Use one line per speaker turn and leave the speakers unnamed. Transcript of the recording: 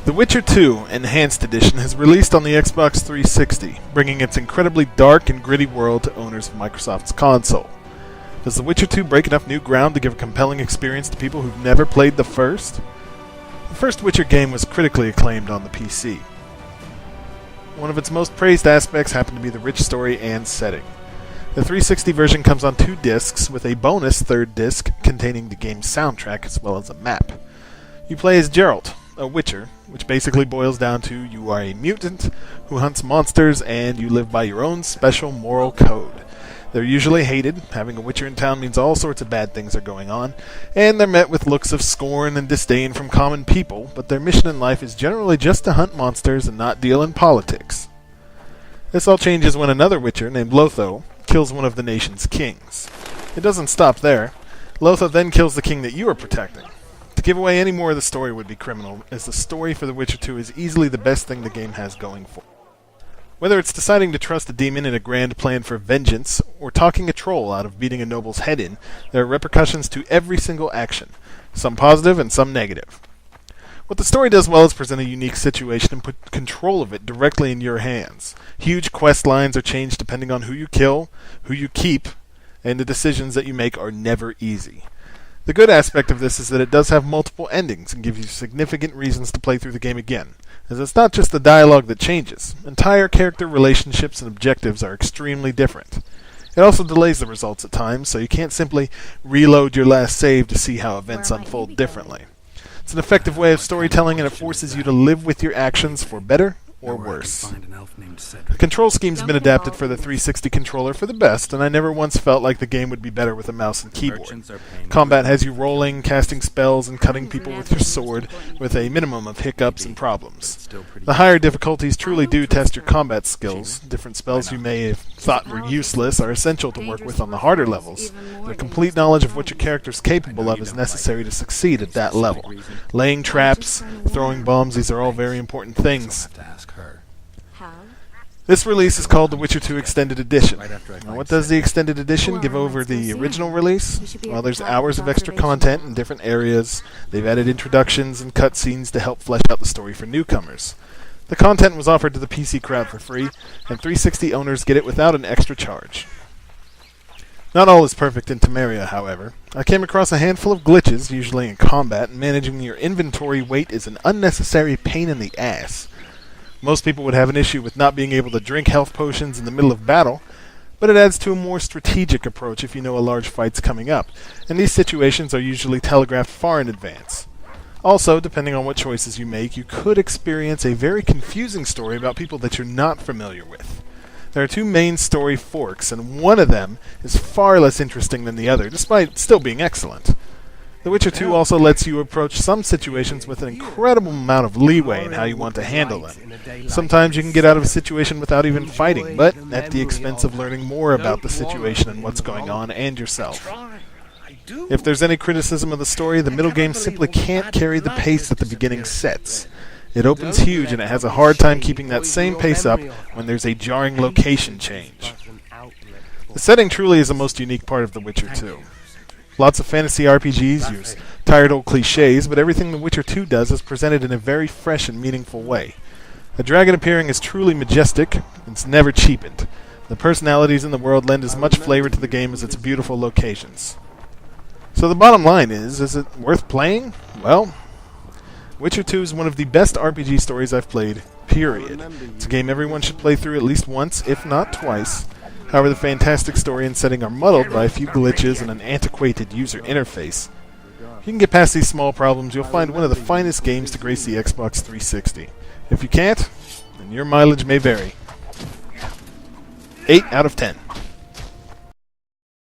The Witcher 2 Enhanced Edition has released on the Xbox 360, bringing its incredibly dark and gritty world to owners of Microsoft's console. Does The Witcher 2 break enough new ground to give a compelling experience to people who've never played the first? The first Witcher game was critically acclaimed on the PC. One of its most praised aspects happened to be the rich story and setting. The 360 version comes on 2 discs, with a bonus third disc containing the game's soundtrack as well as a map. You play as Geralt, a Witcher, which basically boils down to you are a mutant who hunts monsters and you live by your own special moral code. They're usually hated. Having a Witcher in town means all sorts of bad things are going on, and they're met with looks of scorn and disdain from common people, but their mission in life is generally just to hunt monsters and not deal in politics. This all changes when another Witcher, named Lotho, kills one of the nation's kings. It doesn't stop there. Lotho then kills the king that you are protecting. To give away any more of the story would be criminal, as the story for The Witcher 2 is easily the best thing the game has going for it. Whether it's deciding to trust a demon in a grand plan for vengeance, or talking a troll out of beating a noble's head in, there are repercussions to every single action, some positive and some negative. What the story does well is present a unique situation and put control of it directly in your hands. Huge quest lines are changed depending on who you kill, who you keep, and the decisions that you make are never easy. The good aspect of this is that it does have multiple endings and gives you significant reasons to play through the game again, as it's not just the dialogue that changes. Entire character relationships and objectives are extremely different. It also delays the results at times, so you can't simply reload your last save to see how events unfold differently. It's an effective way of storytelling, and it forces you to live with your actions for better or worse. The control scheme's been adapted for the 360 controller for the best, and I never once felt like the game would be better with a mouse and keyboard. Combat has you rolling, casting spells, and cutting people with your sword, with a minimum of hiccups and problems. The higher difficulties truly do test your combat skills. Different spells you may have thought were useless are essential to work with on the harder levels. The complete knowledge of what your character is capable of is necessary to succeed at that level. Laying traps, throwing bombs, these are all very important things. This release is called The Witcher 2 Extended Edition. Now, what does the Extended Edition give over the original release? Well, there's hours of extra content in different areas. They've added introductions and cutscenes to help flesh out the story for newcomers. The content was offered to the PC crowd for free, and 360 owners get it without an extra charge. Not all is perfect in Temeria, however. I came across a handful of glitches, usually in combat, and managing your inventory weight is an unnecessary pain in the ass. Most people would have an issue with not being able to drink health potions in the middle of battle, but it adds to a more strategic approach if you know a large fight's coming up, and these situations are usually telegraphed far in advance. Also, depending on what choices you make, you could experience a very confusing story about people that you're not familiar with. There are 2 main story forks, and one of them is far less interesting than the other, despite still being excellent. The Witcher 2 also lets you approach some situations with an incredible amount of leeway in how you want to handle them. Sometimes you can get out of a situation without even fighting, but at the expense of learning more about the situation and what's going on and yourself. If there's any criticism of the story, the middle game simply can't carry the pace that the beginning sets. It opens huge, and it has a hard time keeping that same pace up when there's a jarring location change. The setting truly is the most unique part of The Witcher 2. Lots of fantasy RPGs use tired old cliches, but everything The Witcher 2 does is presented in a very fresh and meaningful way. The dragon appearing is truly majestic, and it's never cheapened. The personalities in the world lend as much flavor to the game as its beautiful locations. So the bottom line is it worth playing? Well, Witcher 2 is one of the best RPG stories I've played, period. It's a game everyone should play through at least once, if not twice. However, the fantastic story and setting are muddled by a few glitches and an antiquated user interface. If you can get past these small problems, you'll find one of the finest games to grace the Xbox 360. If you can't, then your mileage may vary. 8 out of 10.